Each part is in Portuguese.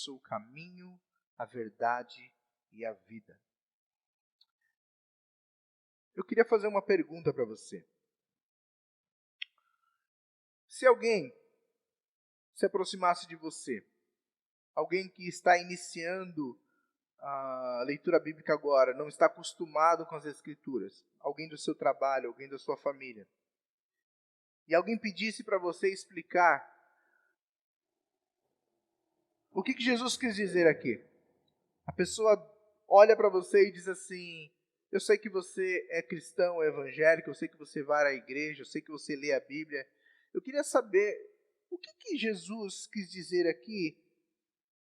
sou o caminho, a verdade e a vida. Eu queria fazer uma pergunta para você. Se alguém se aproximasse de você, alguém que está iniciando a leitura bíblica agora, não está acostumado com as Escrituras, alguém do seu trabalho, alguém da sua família, e alguém pedisse para você explicar o que Jesus quis dizer aqui. A pessoa olha para você e diz assim: eu sei que você é cristão, é evangélico, eu sei que você vai à igreja, eu sei que você lê a Bíblia. Eu queria saber o que Jesus quis dizer aqui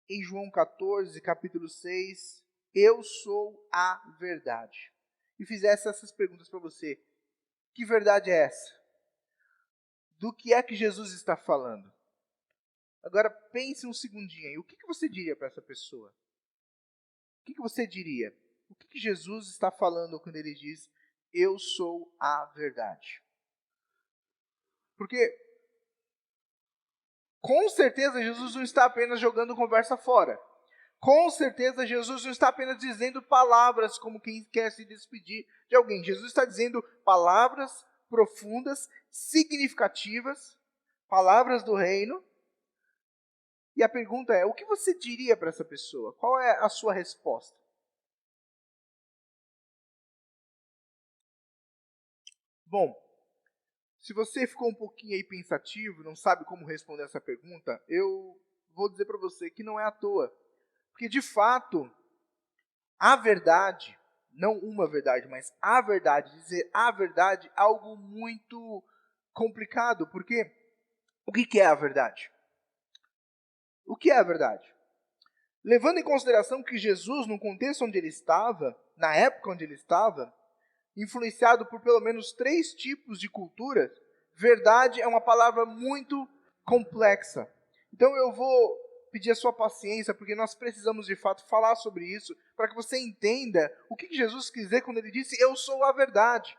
em João 14, capítulo 6, eu sou a verdade. E fizesse essas perguntas para você. Que verdade é essa? Do que é que Jesus está falando? Agora pense um segundinho aí. O que você diria para essa pessoa? O que você diria? O que Jesus está falando quando ele diz, eu sou a verdade? Porque, com certeza, Jesus não está apenas jogando conversa fora. Com certeza, Jesus não está apenas dizendo palavras como quem quer se despedir de alguém. Jesus está dizendo palavras profundas, significativas, palavras do reino. E a pergunta é, o que você diria para essa pessoa? Qual é a sua resposta? Bom, se você ficou um pouquinho aí pensativo, não sabe como responder essa pergunta, eu vou dizer para você que não é à toa. Porque, de fato, a verdade, não uma verdade, mas a verdade, dizer a verdade, é algo muito complicado. Porque o que é a verdade? O que é a verdade? Levando em consideração que Jesus, no contexto onde ele estava, na época onde ele estava, influenciado por pelo menos 3 tipos de culturas, verdade é uma palavra muito complexa. Então eu vou pedir a sua paciência, porque nós precisamos de fato falar sobre isso, para que você entenda o que Jesus quis dizer quando ele disse, eu sou a verdade.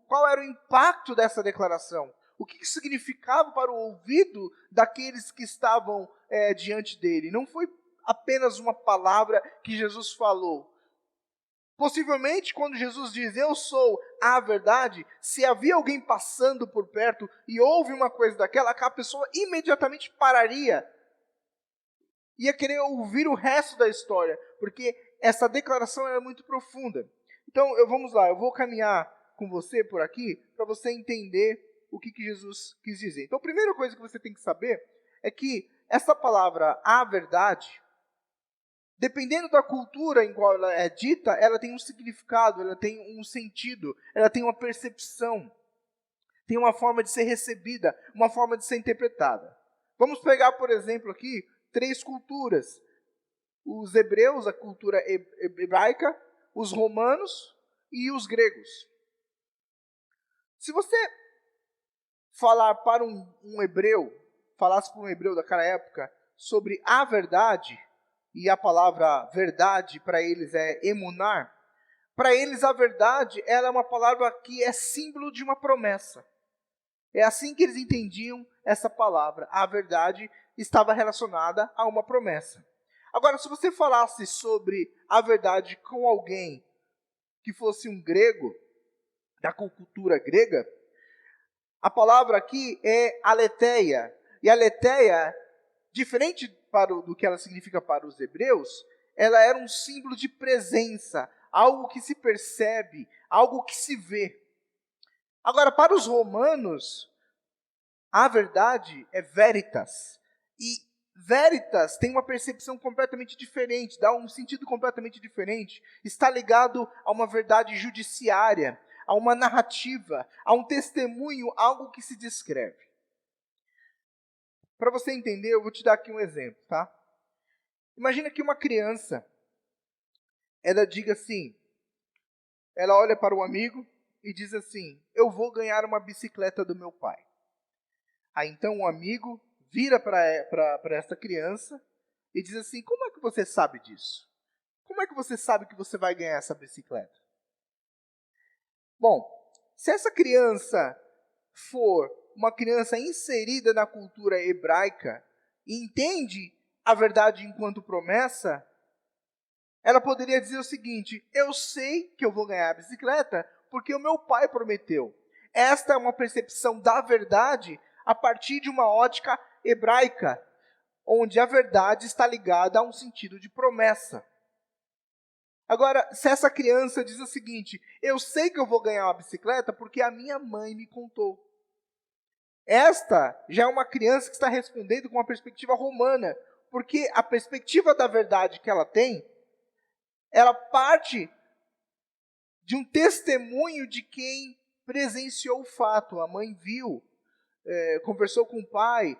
Qual era o impacto dessa declaração? O que significava para o ouvido daqueles que estavam diante dele? Não foi apenas uma palavra que Jesus falou. Possivelmente, quando Jesus diz, eu sou a verdade, se havia alguém passando por perto e ouve uma coisa daquela, a pessoa imediatamente pararia. Ia querer ouvir o resto da história, porque essa declaração era muito profunda. Então, vamos lá, eu vou caminhar com você por aqui, para você entender o que Jesus quis dizer. Então, a primeira coisa que você tem que saber é que essa palavra, a verdade, dependendo da cultura em qual ela é dita, ela tem um significado, ela tem um sentido, ela tem uma percepção, tem uma forma de ser recebida, uma forma de ser interpretada. Vamos pegar, por exemplo, aqui 3 culturas. Os hebreus, a cultura hebraica, os romanos e os gregos. Se você falar para um hebreu, falasse para um hebreu daquela época sobre a verdade, e a palavra verdade para eles é emunar, para eles a verdade ela é uma palavra que é símbolo de uma promessa. É assim que eles entendiam essa palavra. A verdade estava relacionada a uma promessa. Agora, se você falasse sobre a verdade com alguém que fosse um grego, da cultura grega, a palavra aqui é aletheia. E aletheia, diferente do que ela significa para os hebreus, ela era um símbolo de presença, algo que se percebe, algo que se vê. Agora, para os romanos, a verdade é veritas. E veritas tem uma percepção completamente diferente, dá um sentido completamente diferente. Está ligado a uma verdade judiciária, a uma narrativa, a um testemunho, algo que se descreve. Para você entender, eu vou te dar aqui um exemplo, tá? Imagina que uma criança, ela diga assim, ela olha para o amigo e diz assim, eu vou ganhar uma bicicleta do meu pai. Aí então o amigo vira para essa criança e diz assim, como é que você sabe disso? Como é que você sabe que você vai ganhar essa bicicleta? Bom, se essa criança for uma criança inserida na cultura hebraica e entende a verdade enquanto promessa, ela poderia dizer o seguinte: eu sei que eu vou ganhar a bicicleta porque o meu pai prometeu. Esta é uma percepção da verdade a partir de uma ótica hebraica, onde a verdade está ligada a um sentido de promessa. Agora, se essa criança diz o seguinte: eu sei que eu vou ganhar uma bicicleta porque a minha mãe me contou. Esta já é uma criança que está respondendo com uma perspectiva romana, porque a perspectiva da verdade que ela tem, ela parte de um testemunho de quem presenciou o fato. A mãe viu, conversou com o pai,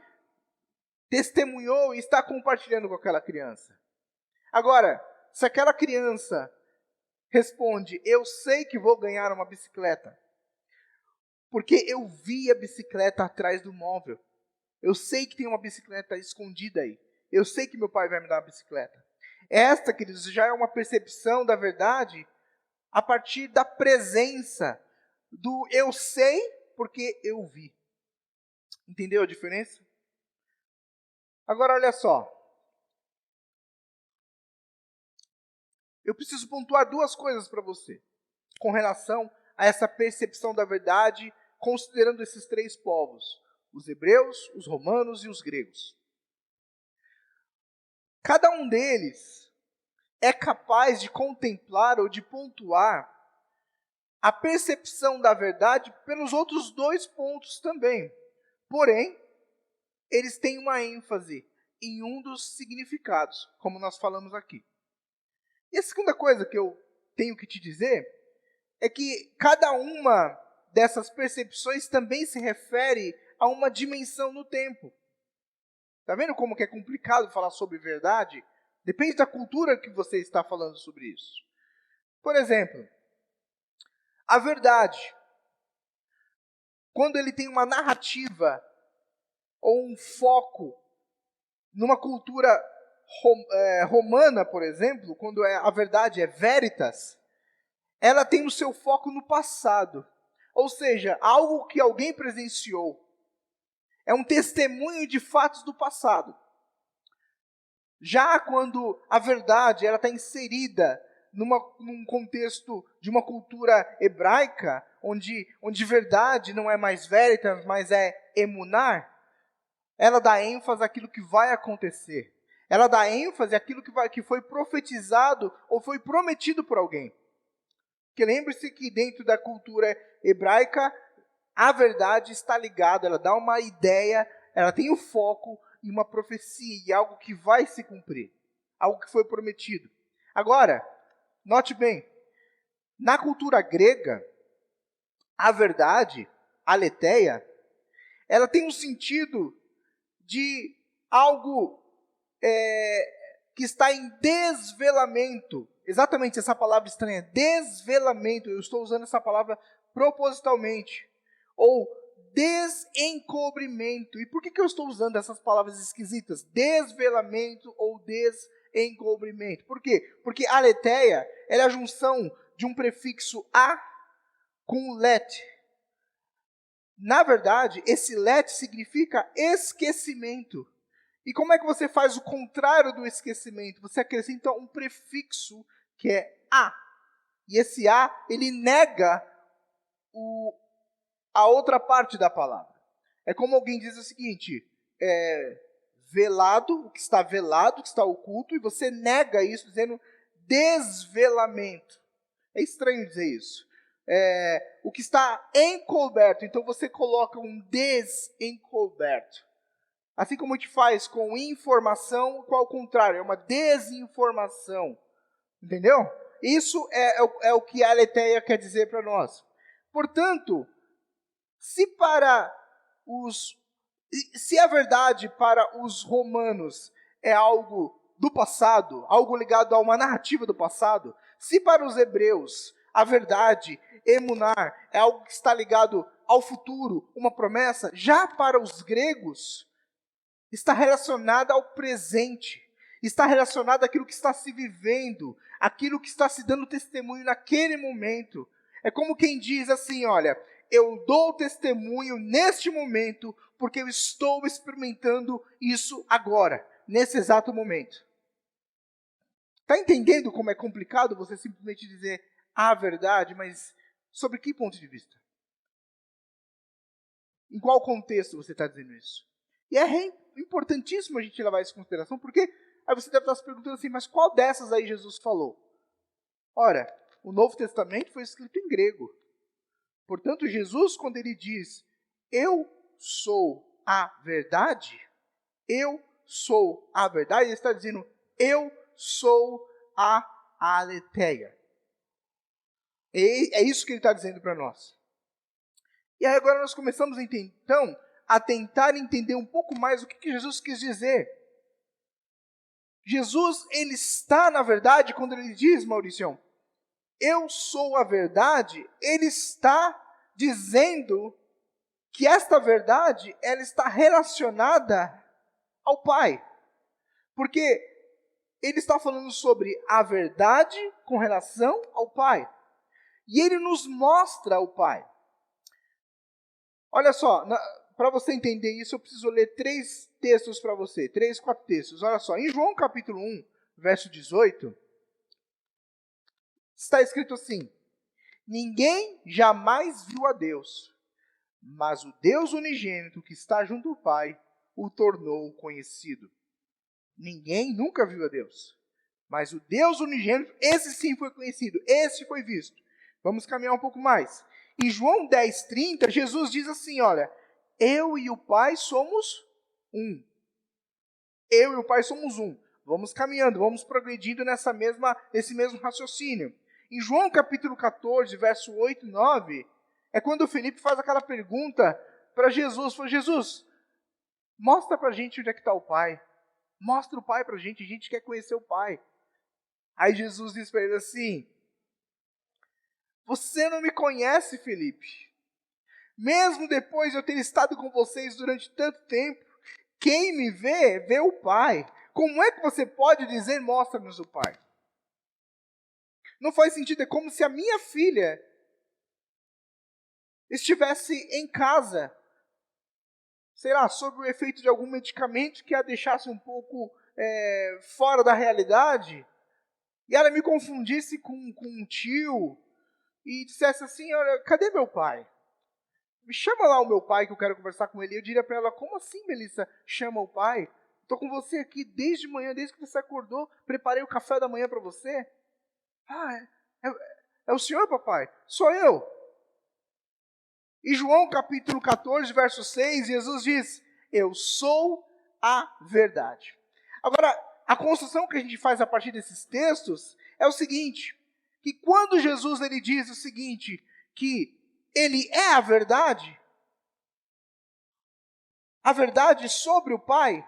testemunhou e está compartilhando com aquela criança. Agora, se aquela criança responde: eu sei que vou ganhar uma bicicleta, porque eu vi a bicicleta atrás do móvel. Eu sei que tem uma bicicleta escondida aí. Eu sei que meu pai vai me dar uma bicicleta. Esta, queridos, já é uma percepção da verdade a partir da presença do eu sei porque eu vi. Entendeu a diferença? Agora, olha só. Eu preciso pontuar duas coisas para você, com relação a essa percepção da verdade, considerando esses três povos: os hebreus, os romanos e os gregos. Cada um deles é capaz de contemplar ou de pontuar a percepção da verdade pelos outros dois pontos também. Porém, eles têm uma ênfase em um dos significados, como nós falamos aqui. E a segunda coisa que eu tenho que te dizer é que cada uma dessas percepções também se refere a uma dimensão no tempo. Está vendo como que é complicado falar sobre verdade? Depende da cultura que você está falando sobre isso. Por exemplo, a verdade, quando ele tem uma narrativa ou um foco numa cultura romana, por exemplo, quando a verdade é veritas, ela tem o seu foco no passado. Ou seja, algo que alguém presenciou. É um testemunho de fatos do passado. Já quando a verdade está inserida num contexto de uma cultura hebraica, onde verdade não é mais veritas, mas é emunar, ela dá ênfase àquilo que vai acontecer. Ela dá ênfase àquilo que foi profetizado ou foi prometido por alguém. Porque lembre-se que dentro da cultura hebraica, a verdade está ligada, ela dá uma ideia, ela tem o foco em uma profecia, e algo que vai se cumprir, algo que foi prometido. Agora, note bem, na cultura grega, a verdade, a aletheia, ela tem um sentido de algo que está em desvelamento. Exatamente essa palavra estranha, desvelamento. Eu estou usando essa palavra propositalmente. Ou desencobrimento. E por que eu estou usando essas palavras esquisitas? Desvelamento ou desencobrimento. Por quê? Porque aletheia é a junção de um prefixo a com let. Na verdade, esse let significa esquecimento. E como é que você faz o contrário do esquecimento? Você acrescenta um prefixo que é a. E esse a, ele nega a outra parte da palavra. É como alguém diz o seguinte: velado, o que está velado, o que está oculto, e você nega isso dizendo desvelamento. É estranho dizer isso. O que está encoberto, então você coloca um desencoberto. Assim como a gente faz com informação, qual o contrário? É uma desinformação. Entendeu? Isso é o que a aletheia quer dizer para nós. Portanto, se a verdade para os romanos é algo do passado, algo ligado a uma narrativa do passado, se para os hebreus a verdade, emunar, é algo que está ligado ao futuro, uma promessa, já para os gregos, está relacionada ao presente, está relacionada àquilo que está se vivendo, àquilo que está se dando testemunho naquele momento. É como quem diz assim: olha, eu dou testemunho neste momento porque eu estou experimentando isso agora. nesse exato momento. Está entendendo como é complicado você simplesmente dizer a verdade, mas sobre que ponto de vista? Em qual contexto você está dizendo isso? E é importantíssimo a gente levar isso em consideração, porque aí você deve estar se perguntando assim, mas qual dessas aí Jesus falou? Ora, o Novo Testamento foi escrito em grego. Portanto, Jesus, quando ele diz, eu sou a verdade, eu sou a verdade, ele está dizendo, eu sou a aletheia. É isso que ele está dizendo para nós. E aí agora nós começamos então a tentar entender um pouco mais o que Jesus quis dizer. Jesus, ele está na verdade, quando ele diz, Mauricião, eu sou a verdade, ele está dizendo que esta verdade, ela está relacionada ao Pai. Porque ele está falando sobre a verdade com relação ao Pai. E ele nos mostra o Pai. Olha só, para você entender isso, eu preciso ler 3 textos para você. 3, 4 textos. Olha só, em João capítulo 1, verso 18, está escrito assim, ninguém jamais viu a Deus, mas o Deus unigênito que está junto ao Pai o tornou conhecido. Ninguém nunca viu a Deus, mas o Deus unigênito, esse sim foi conhecido, esse foi visto. Vamos caminhar um pouco mais. Em João 10:30, Jesus diz assim, olha, eu e o Pai somos um. Eu e o Pai somos um. Vamos caminhando, vamos progredindo nesse mesmo raciocínio. Em João capítulo 14, verso 8 e 9, é quando o Felipe faz aquela pergunta para Jesus. Fala, Jesus, mostra para a gente onde é que está o Pai. Mostra o Pai para a gente quer conhecer o Pai. Aí Jesus diz para ele assim, você não me conhece, Felipe. Mesmo depois de eu ter estado com vocês durante tanto tempo, quem me vê, vê o Pai. Como é que você pode dizer, mostra-nos o Pai? Não faz sentido, é como se a minha filha estivesse em casa, sei lá, sob o efeito de algum medicamento que a deixasse um pouco fora da realidade, e ela me confundisse com um tio, e dissesse assim, olha, cadê meu pai? Me chama lá o meu pai que eu quero conversar com ele. E eu diria para ela, como assim, Melissa, chama o pai? Estou com você aqui desde manhã, desde que você acordou, preparei o café da manhã para você. Ah, é o senhor, papai? Sou eu. Em João capítulo 14, verso 6, Jesus diz, eu sou a verdade. Agora, a construção que a gente faz a partir desses textos é o seguinte, que quando Jesus ele diz o seguinte, que ele é a verdade sobre o Pai,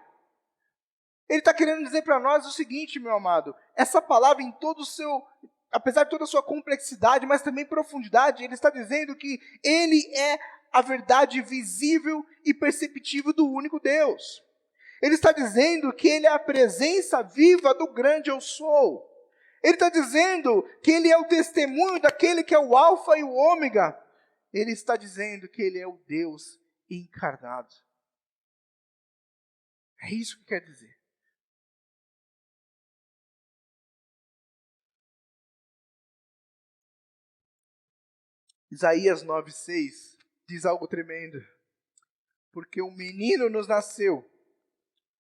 ele está querendo dizer para nós o seguinte, meu amado, essa palavra em todo o seu, apesar de toda a sua complexidade, mas também profundidade, ele está dizendo que ele é a verdade visível e perceptível do único Deus. Ele está dizendo que ele é a presença viva do grande eu sou. Ele está dizendo que ele é o testemunho daquele que é o alfa e o ômega. Ele está dizendo que ele é o Deus encarnado. É isso que quer dizer. Isaías 9:6 diz algo tremendo. Porque um menino nos nasceu,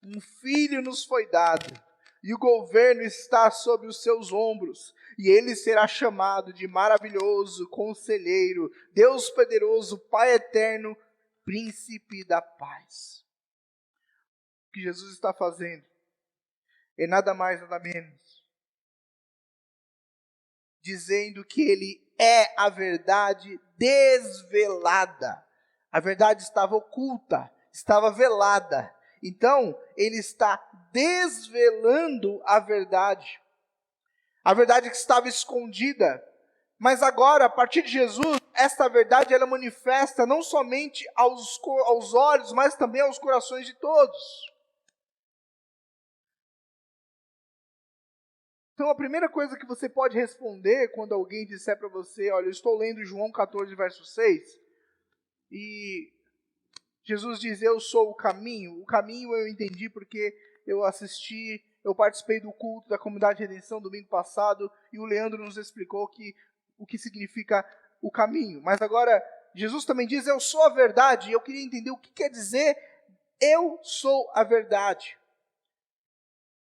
um filho nos foi dado, e o governo está sobre os seus ombros, e ele será chamado de maravilhoso, conselheiro, Deus poderoso, Pai eterno, príncipe da paz. O que Jesus está fazendo é nada mais, nada menos, dizendo que ele é a verdade desvelada. A verdade estava oculta, estava velada. Então, ele está desvelando a verdade. A verdade que estava escondida. Mas agora, a partir de Jesus, esta verdade ela manifesta não somente aos olhos, mas também aos corações de todos. Então, a primeira coisa que você pode responder quando alguém disser para você, olha, eu estou lendo João 14, verso 6, e Jesus diz, eu sou o caminho. O caminho eu entendi porque eu participei do culto da Comunidade de Redenção domingo passado, e o Leandro nos explicou o que significa o caminho. Mas agora, Jesus também diz, eu sou a verdade, e eu queria entender o que quer dizer, eu sou a verdade.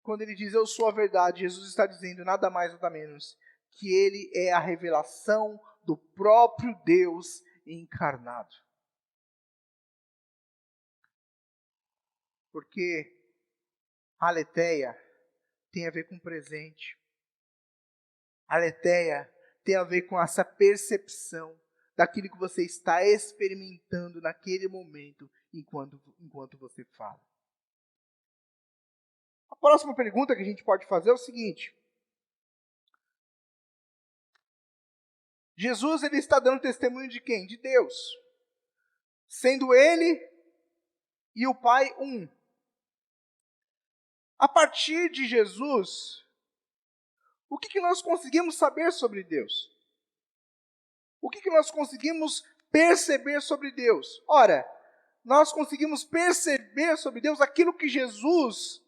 Quando ele diz, eu sou a verdade, Jesus está dizendo nada mais, nada menos, que ele é a revelação do próprio Deus encarnado. Porque aletheia tem a ver com presente. Aletheia tem a ver com essa percepção daquilo que você está experimentando naquele momento, enquanto você fala. A próxima pergunta que a gente pode fazer é o seguinte. Jesus, ele está dando testemunho de quem? De Deus. Sendo ele e o Pai um. A partir de Jesus, o que nós conseguimos saber sobre Deus? O que nós conseguimos perceber sobre Deus? Ora, nós conseguimos perceber sobre Deus aquilo que Jesus,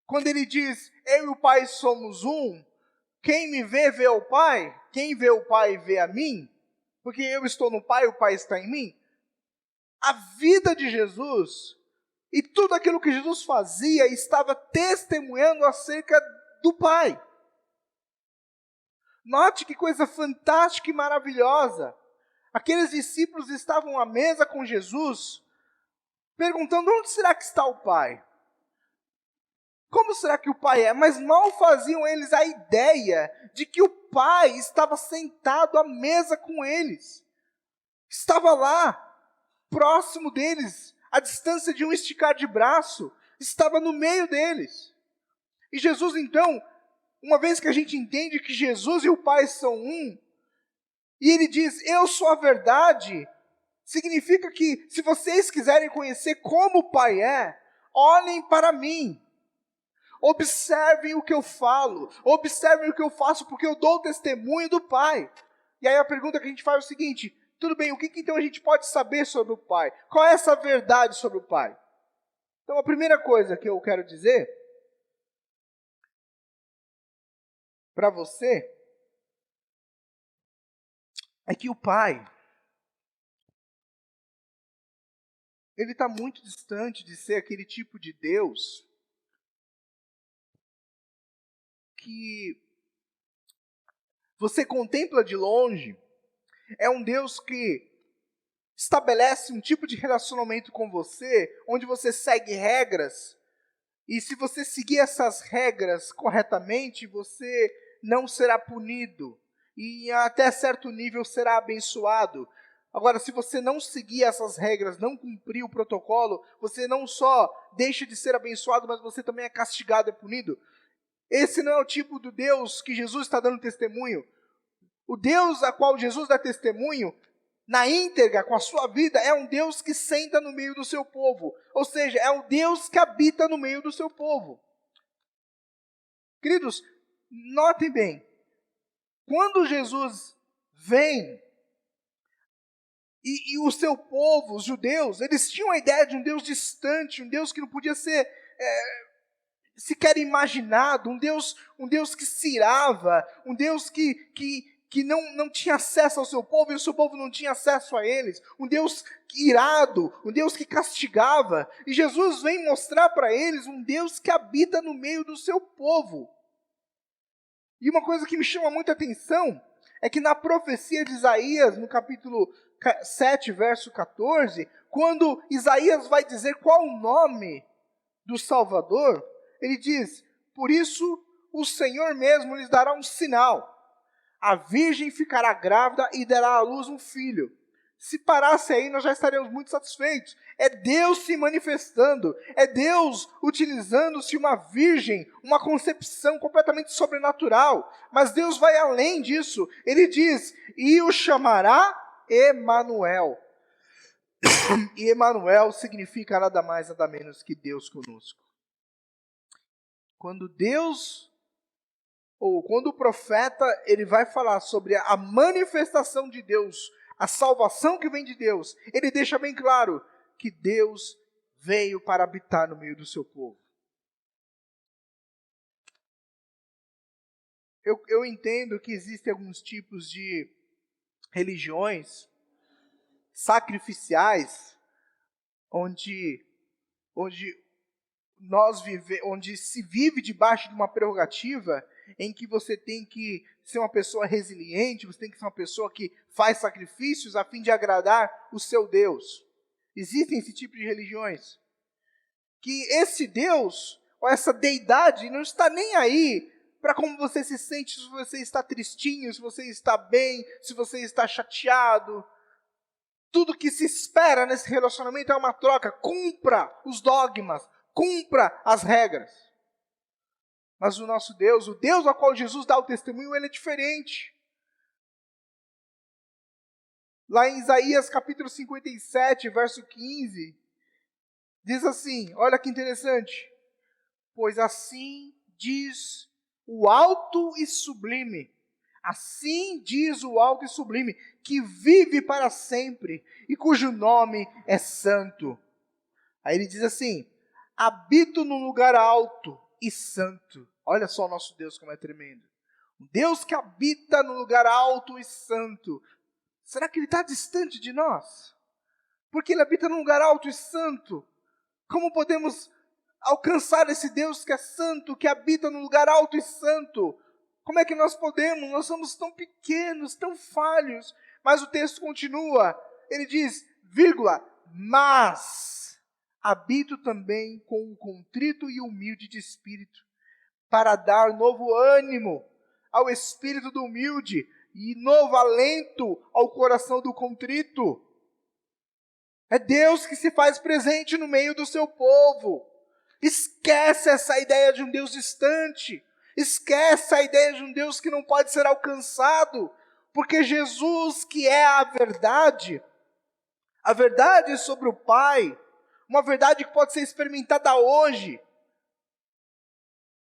quando ele diz, eu e o Pai somos um, quem me vê, vê o Pai, quem vê o Pai, vê a mim, porque eu estou no Pai, o Pai está em mim. A vida de Jesus e tudo aquilo que Jesus fazia estava testemunhando acerca do Pai. Note que coisa fantástica e maravilhosa. Aqueles discípulos estavam à mesa com Jesus, perguntando, onde será que está o Pai? Como será que o Pai é? Mas mal faziam eles a ideia de que o Pai estava sentado à mesa com eles. Estava lá, próximo deles, à distância de um esticar de braço, estava no meio deles. E Jesus, então, uma vez que a gente entende que Jesus e o Pai são um, e ele diz, eu sou a verdade, significa que se vocês quiserem conhecer como o Pai é, olhem para mim. Observem o que eu falo, observem o que eu faço, porque eu dou testemunho do Pai. E aí a pergunta que a gente faz é o seguinte, tudo bem, o que então a gente pode saber sobre o Pai? Qual é essa verdade sobre o Pai? Então a primeira coisa que eu quero dizer para você é que o Pai, ele está muito distante de ser aquele tipo de Deus que você contempla de longe. É um Deus que estabelece um tipo de relacionamento com você, onde você segue regras, e se você seguir essas regras corretamente, você não será punido, e até certo nível será abençoado. Agora, se você não seguir essas regras, não cumprir o protocolo, você não só deixa de ser abençoado, mas você também é castigado, é punido. Esse não é o tipo de Deus que Jesus está dando testemunho. O Deus a qual Jesus dá testemunho, na íntegra, com a sua vida, é um Deus que senta no meio do seu povo. Ou seja, é um Deus que habita no meio do seu povo. Queridos, notem bem, quando Jesus vem, e o seu povo, os judeus, eles tinham a ideia de um Deus distante, um Deus que não podia ser sequer imaginado, um Deus que se irava, um Deus que não tinha acesso ao seu povo, e o seu povo não tinha acesso a eles, um Deus irado, um Deus que castigava, e Jesus vem mostrar para eles um Deus que habita no meio do seu povo. E uma coisa que me chama muita atenção, é que na profecia de Isaías, no capítulo 7, verso 14, quando Isaías vai dizer qual o nome do Salvador, ele diz, por isso o Senhor mesmo lhes dará um sinal. A virgem ficará grávida e dará à luz um filho. Se parasse aí, nós já estaríamos muito satisfeitos. É Deus se manifestando, é Deus utilizando-se uma virgem, uma concepção completamente sobrenatural. Mas Deus vai além disso. Ele diz, e o chamará Emanuel. E Emanuel significa nada mais, nada menos que Deus conosco. Quando o profeta, ele vai falar sobre a manifestação de Deus, a salvação que vem de Deus, ele deixa bem claro que Deus veio para habitar no meio do seu povo. eu entendo que existem alguns tipos de religiões sacrificiais onde onde se vive debaixo de uma prerrogativa em que você tem que ser uma pessoa resiliente, você tem que ser uma pessoa que faz sacrifícios a fim de agradar o seu Deus. Existem esse tipo de religiões que esse Deus ou essa deidade não está nem aí para como você se sente, se você está tristinho, se você está bem, se você está chateado. Tudo que se espera nesse relacionamento é uma troca. Cumpra os dogmas, cumpra as regras. Mas o nosso Deus, o Deus ao qual Jesus dá o testemunho, ele é diferente. Lá em Isaías capítulo 57, verso 15, diz assim, olha que interessante. Pois assim diz o alto e sublime, assim diz o alto e sublime, que vive para sempre e cujo nome é santo. Aí ele diz assim, habito no lugar alto e santo. Olha só o nosso Deus como é tremendo. Um Deus que habita no lugar alto e santo. Será que ele está distante de nós? Porque ele habita num lugar alto e santo. Como podemos alcançar esse Deus que é santo, que habita num lugar alto e santo? Como é que nós podemos? Nós somos tão pequenos, tão falhos. Mas o texto continua. Ele diz, vírgula, mas habito também com o contrito e humilde de espírito, para dar novo ânimo ao espírito do humilde e novo alento ao coração do contrito. É Deus que se faz presente no meio do seu povo. Esquece essa ideia de um Deus distante. Esquece a ideia de um Deus que não pode ser alcançado. Porque Jesus, que é a verdade sobre o Pai, uma verdade que pode ser experimentada hoje,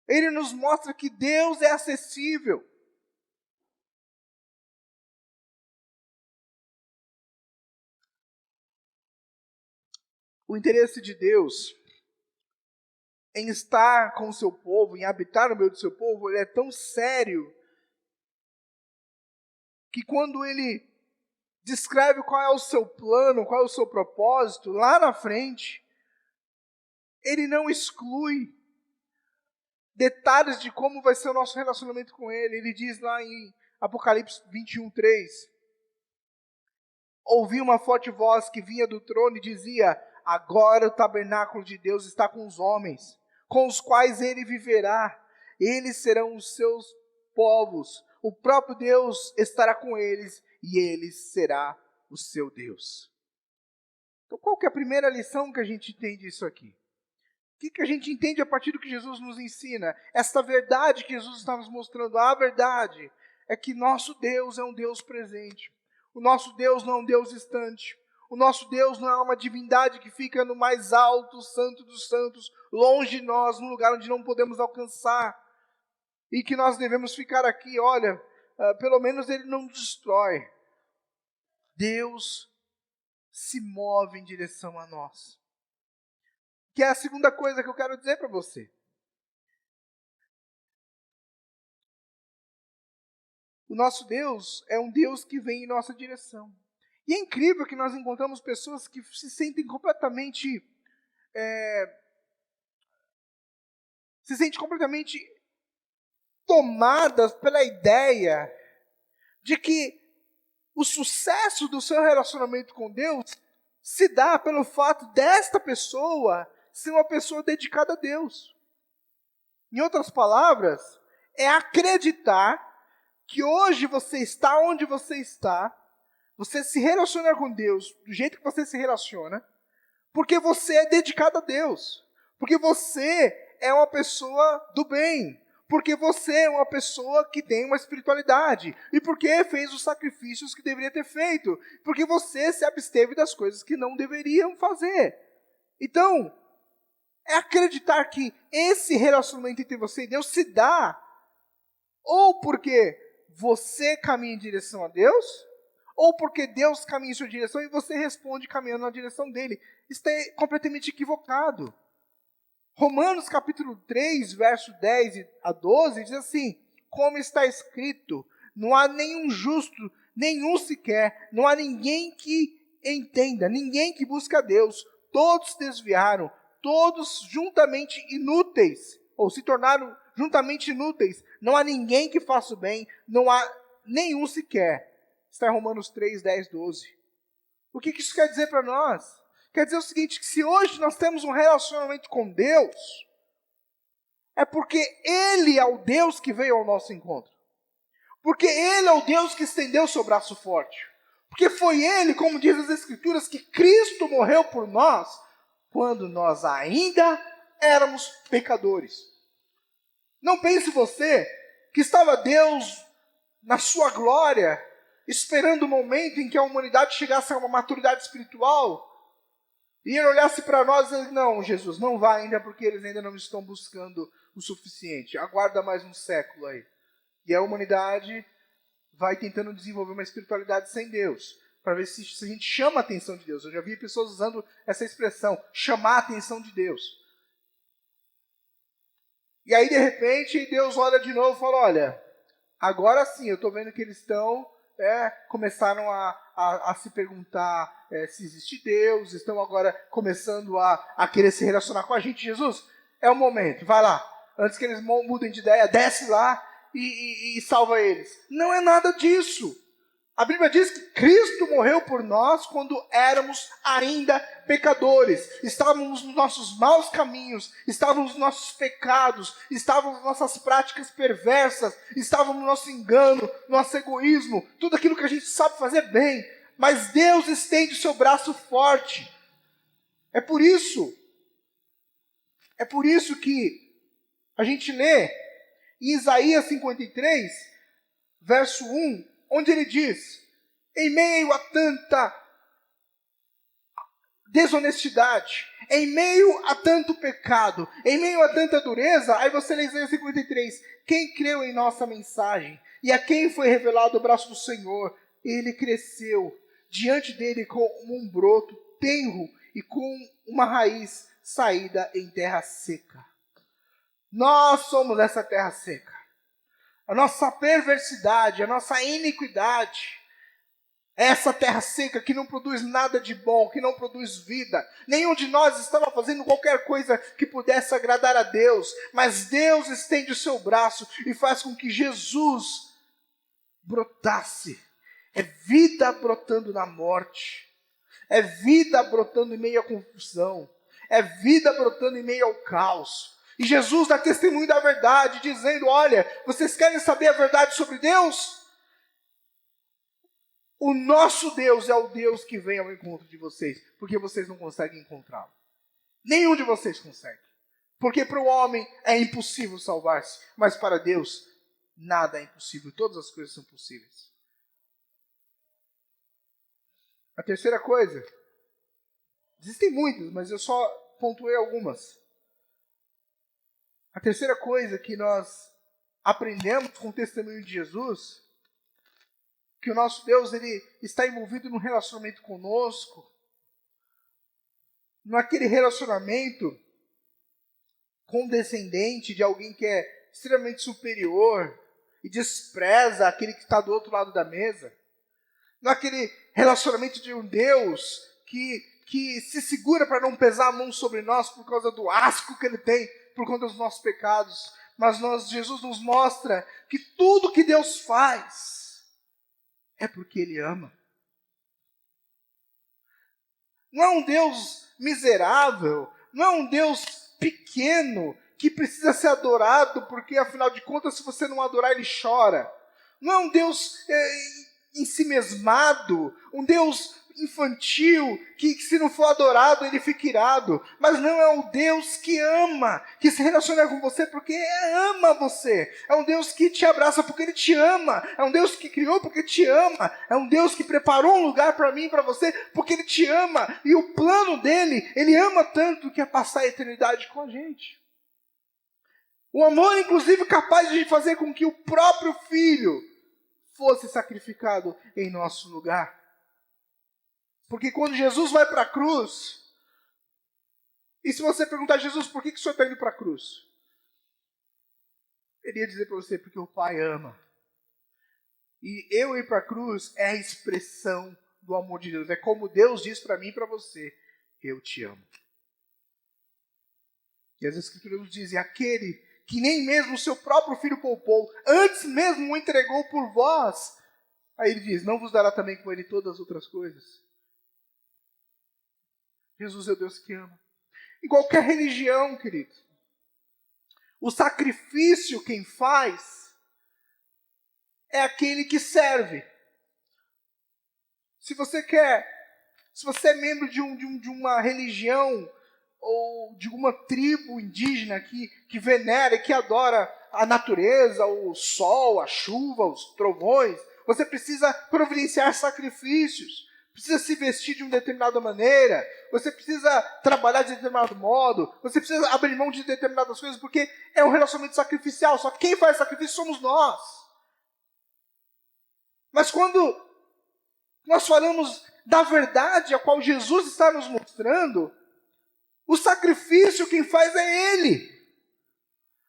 ele nos mostra que Deus é acessível. O interesse de Deus em estar com o seu povo, em habitar no meio do seu povo, ele é tão sério que quando ele descreve qual é o seu plano, qual é o seu propósito, lá na frente, ele não exclui detalhes de como vai ser o nosso relacionamento com ele. Ele diz lá em Apocalipse 21:3, ouvi uma forte voz que vinha do trono e dizia, agora o tabernáculo de Deus está com os homens, com os quais ele viverá. Eles serão os seus povos. O próprio Deus estará com eles e ele será o seu Deus. Então, qual que é a primeira lição que a gente tem disso aqui? O que a gente entende a partir do que Jesus nos ensina? Esta verdade que Jesus está nos mostrando, a verdade é que nosso Deus é um Deus presente. O nosso Deus não é um Deus distante. O nosso Deus não é uma divindade que fica no mais alto, santo dos santos, longe de nós, num lugar onde não podemos alcançar. E que nós devemos ficar aqui, olha, pelo menos ele não nos destrói. Deus se move em direção a nós. Que é a segunda coisa que eu quero dizer para você. O nosso Deus é um Deus que vem em nossa direção. E é incrível que nós encontramos pessoas que se sentem completamente tomadas pela ideia de que o sucesso do seu relacionamento com Deus se dá pelo fato desta pessoa ser uma pessoa dedicada a Deus. Em outras palavras, é acreditar que hoje você está onde você está, você se relaciona com Deus do jeito que você se relaciona, porque você é dedicado a Deus, porque você é uma pessoa do bem, porque você é uma pessoa que tem uma espiritualidade, e porque fez os sacrifícios que deveria ter feito, porque você se absteve das coisas que não deveriam fazer. Então, é acreditar que esse relacionamento entre você e Deus se dá ou porque você caminha em direção a Deus, ou porque Deus caminha em sua direção e você responde caminhando na direção dele. Isso é completamente equivocado. Romanos capítulo 3, verso 10 a 12, diz assim, como está escrito, não há nenhum justo, nenhum sequer, não há ninguém que entenda, ninguém que busca a Deus. Todos se desviaram, todos juntamente inúteis, ou se tornaram juntamente inúteis. Não há ninguém que faça o bem, não há nenhum sequer. Está em Romanos 3, 10, 12. O que isso quer dizer para nós? Quer dizer o seguinte, que se hoje nós temos um relacionamento com Deus, é porque Ele é o Deus que veio ao nosso encontro. Porque Ele é o Deus que estendeu seu braço forte. Porque foi Ele, como diz as Escrituras, que Cristo morreu por nós, quando nós ainda éramos pecadores. Não pense você que estava Deus na sua glória, esperando o momento em que a humanidade chegasse a uma maturidade espiritual, e Ele olhasse para nós e disse, não, Jesus, não vai ainda, porque eles ainda não estão buscando o suficiente. Aguarda mais um século aí. E a humanidade vai tentando desenvolver uma espiritualidade sem Deus, para ver se a gente chama a atenção de Deus. Eu já vi pessoas usando essa expressão, chamar a atenção de Deus. E aí, de repente, Deus olha de novo e fala, olha, agora sim, eu estou vendo que eles estão, começaram a se perguntar se existe Deus, estão agora começando a querer se relacionar com a gente. Jesus, é o momento, vai lá. Antes que eles mudem de ideia, desce lá e salva eles. Não é nada disso. A Bíblia diz que Cristo morreu por nós quando éramos ainda pecadores. Estávamos nos nossos maus caminhos, estávamos nos nossos pecados, estávamos nas nossas práticas perversas, estávamos no nosso engano, no nosso egoísmo, tudo aquilo que a gente sabe fazer bem. Mas Deus estende o seu braço forte. É por isso que a gente lê em Isaías 53, verso 1, onde ele diz, em meio a tanta desonestidade, em meio a tanto pecado, em meio a tanta dureza, aí você lê Isaías 53, quem creu em nossa mensagem, e a quem foi revelado o braço do Senhor, ele cresceu diante dele como um broto tenro e com uma raiz saída em terra seca. Nós somos essa terra seca. A nossa perversidade, a nossa iniquidade, essa terra seca que não produz nada de bom, que não produz vida. Nenhum de nós estava fazendo qualquer coisa que pudesse agradar a Deus, mas Deus estende o seu braço e faz com que Jesus brotasse. É vida brotando na morte, é vida brotando em meio à confusão, é vida brotando em meio ao caos. E Jesus dá testemunho da verdade, dizendo, olha, vocês querem saber a verdade sobre Deus? O nosso Deus é o Deus que vem ao encontro de vocês, porque vocês não conseguem encontrá-lo. Nenhum de vocês consegue. Porque para o homem é impossível salvar-se, mas para Deus nada é impossível, todas as coisas são possíveis. A terceira coisa, existem muitas, mas eu só pontuei algumas. A terceira coisa que nós aprendemos com o testemunho de Jesus, que o nosso Deus ele está envolvido num relacionamento conosco, naquele relacionamento condescendente de alguém que é extremamente superior e despreza aquele que está do outro lado da mesa, naquele relacionamento de um Deus que se segura para não pesar a mão sobre nós por causa do asco que ele tem, por conta dos nossos pecados. Mas Jesus nos mostra que tudo que Deus faz é porque Ele ama. Não é um Deus miserável, não é um Deus pequeno que precisa ser adorado, porque afinal de contas, se você não adorar, Ele chora. Não é um Deus ensimesmado, um Deus infantil, que se não for adorado, ele fica irado. Mas não é um Deus que ama, que se relaciona com você porque ama você. É um Deus que te abraça porque Ele te ama. É um Deus que criou porque te ama. É um Deus que preparou um lugar para mim e para você porque Ele te ama. E o plano dele, Ele ama tanto que é passar a eternidade com a gente. O amor, inclusive, capaz de fazer com que o próprio Filho fosse sacrificado em nosso lugar. Porque quando Jesus vai para a cruz, e se você perguntar a Jesus, por que o Senhor está indo para a cruz? Eu iria dizer para você, porque o Pai ama. E eu ir para a cruz é a expressão do amor de Deus. É como Deus diz para mim e para você: eu te amo. E as Escrituras nos dizem: aquele que nem mesmo o seu próprio filho poupou, antes mesmo o entregou por vós. Aí ele diz: não vos dará também com ele todas as outras coisas? Jesus é o Deus que ama. Em qualquer religião, querido, o sacrifício quem faz é aquele que serve. Se você é membro de uma religião ou de uma tribo indígena que venera e que adora a natureza, o sol, a chuva, os trovões, você precisa providenciar sacrifícios, precisa se vestir de uma determinada maneira, você precisa trabalhar de determinado modo, você precisa abrir mão de determinadas coisas, porque é um relacionamento sacrificial. Só que quem faz sacrifício somos nós. Mas quando nós falamos da verdade a qual Jesus está nos mostrando, o sacrifício quem faz é Ele.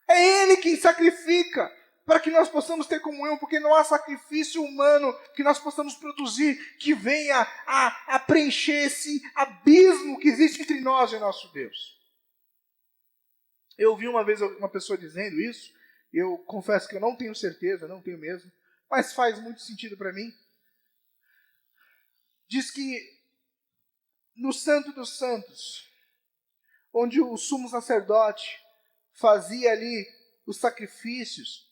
É Ele quem sacrifica para que nós possamos ter comunhão, porque não há sacrifício humano que nós possamos produzir que venha a preencher esse abismo que existe entre nós e nosso Deus. Eu ouvi uma vez uma pessoa dizendo isso, eu confesso que eu não tenho certeza, não tenho mesmo, mas faz muito sentido para mim. Diz que no Santo dos Santos, onde o sumo sacerdote fazia ali os sacrifícios,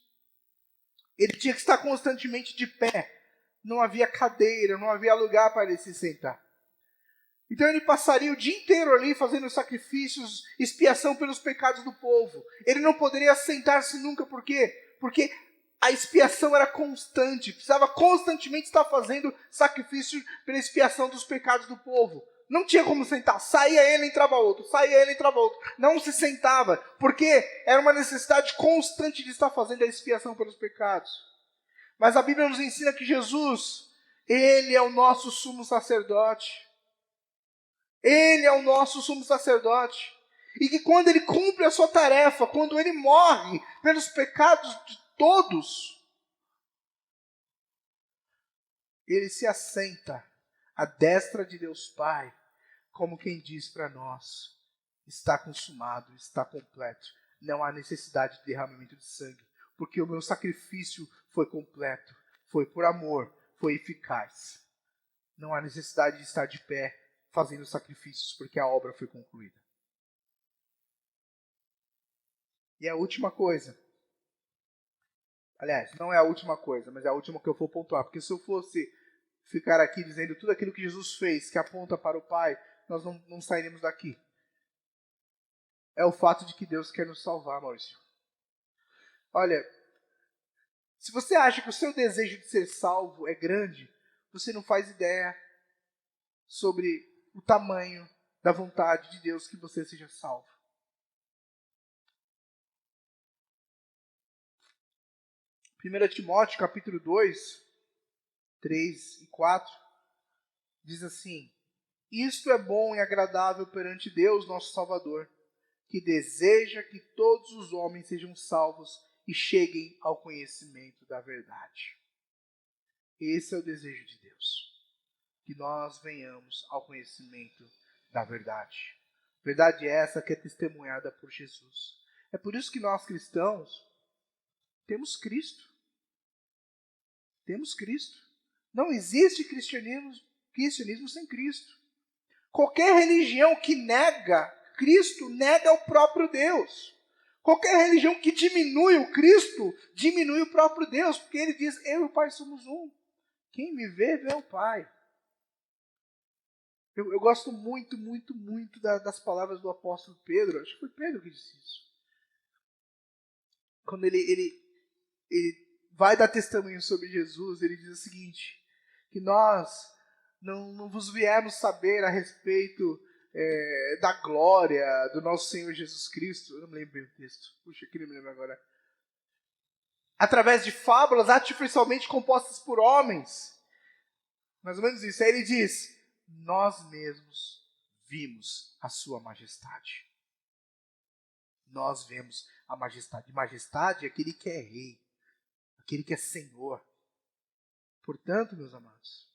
ele tinha que estar constantemente de pé. Não havia cadeira, não havia lugar para ele se sentar. Então ele passaria o dia inteiro ali fazendo sacrifícios, expiação pelos pecados do povo. Ele não poderia sentar-se nunca, por quê? Porque a expiação era constante, precisava constantemente estar fazendo sacrifício pela expiação dos pecados do povo. Não tinha como sentar, saía ele, entrava outro, saía ele, entrava outro. Não se sentava, porque era uma necessidade constante de estar fazendo a expiação pelos pecados. Mas a Bíblia nos ensina que Jesus, Ele é o nosso sumo sacerdote. Ele é o nosso sumo sacerdote. E que quando Ele cumpre a sua tarefa, quando Ele morre pelos pecados de todos, Ele se assenta à destra de Deus Pai, como quem diz para nós: está consumado, está completo. Não há necessidade de derramamento de sangue, porque o meu sacrifício foi completo, foi por amor, foi eficaz. Não há necessidade de estar de pé fazendo sacrifícios, porque a obra foi concluída. E a última coisa, aliás, não é a última coisa, mas é a última que eu vou pontuar, porque se eu fosse ficar aqui dizendo tudo aquilo que Jesus fez, que aponta para o Pai, nós não sairíamos daqui. É o fato de que Deus quer nos salvar, Maurício. Olha, se você acha que o seu desejo de ser salvo é grande, você não faz ideia sobre o tamanho da vontade de Deus que você seja salvo. Primeira Timóteo, capítulo 2, 3 e 4, diz assim: isto é bom e agradável perante Deus, nosso Salvador, que deseja que todos os homens sejam salvos e cheguem ao conhecimento da verdade. Esse é o desejo de Deus, que nós venhamos ao conhecimento da verdade. Verdade essa que é testemunhada por Jesus. É por isso que nós cristãos temos Cristo. Temos Cristo. Não existe cristianismo sem Cristo. Qualquer religião que nega Cristo, nega o próprio Deus. Qualquer religião que diminui o Cristo, diminui o próprio Deus, porque ele diz: eu e o Pai somos um. Quem me vê, vê o Pai. Eu gosto muito, muito, muito das palavras do apóstolo Pedro. Acho que foi Pedro que disse isso. Quando ele vai dar testemunho sobre Jesus, ele diz o seguinte: que nós não vos viemos saber a respeito da glória do nosso Senhor Jesus Cristo. Eu não me lembro bem o texto. Puxa, que não me lembro agora. Através de fábulas artificialmente compostas por homens. Mais ou menos isso. Aí ele diz: nós mesmos vimos a sua majestade. nós vemos a majestade. Majestade é aquele que é rei, aquele que é Senhor. Portanto, meus amados,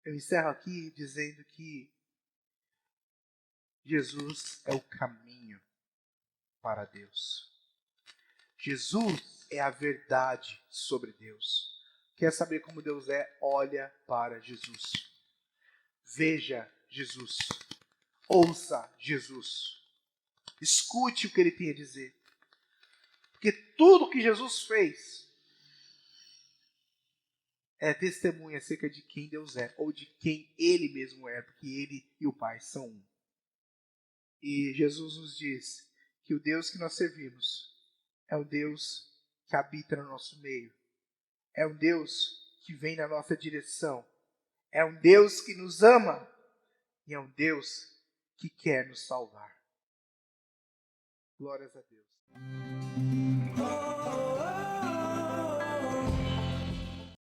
eu encerro aqui dizendo que Jesus é o caminho para Deus. Jesus é a verdade sobre Deus. Quer saber como Deus é? Olha para Jesus. Veja Jesus. Ouça Jesus. Escute o que ele tem a dizer. Porque tudo que Jesus fez é testemunha acerca de quem Deus é, ou de quem Ele mesmo é, porque Ele e o Pai são um. E Jesus nos diz que o Deus que nós servimos é o Deus que habita no nosso meio, é um Deus que vem na nossa direção, é um Deus que nos ama e é um Deus que quer nos salvar. Glórias a Deus.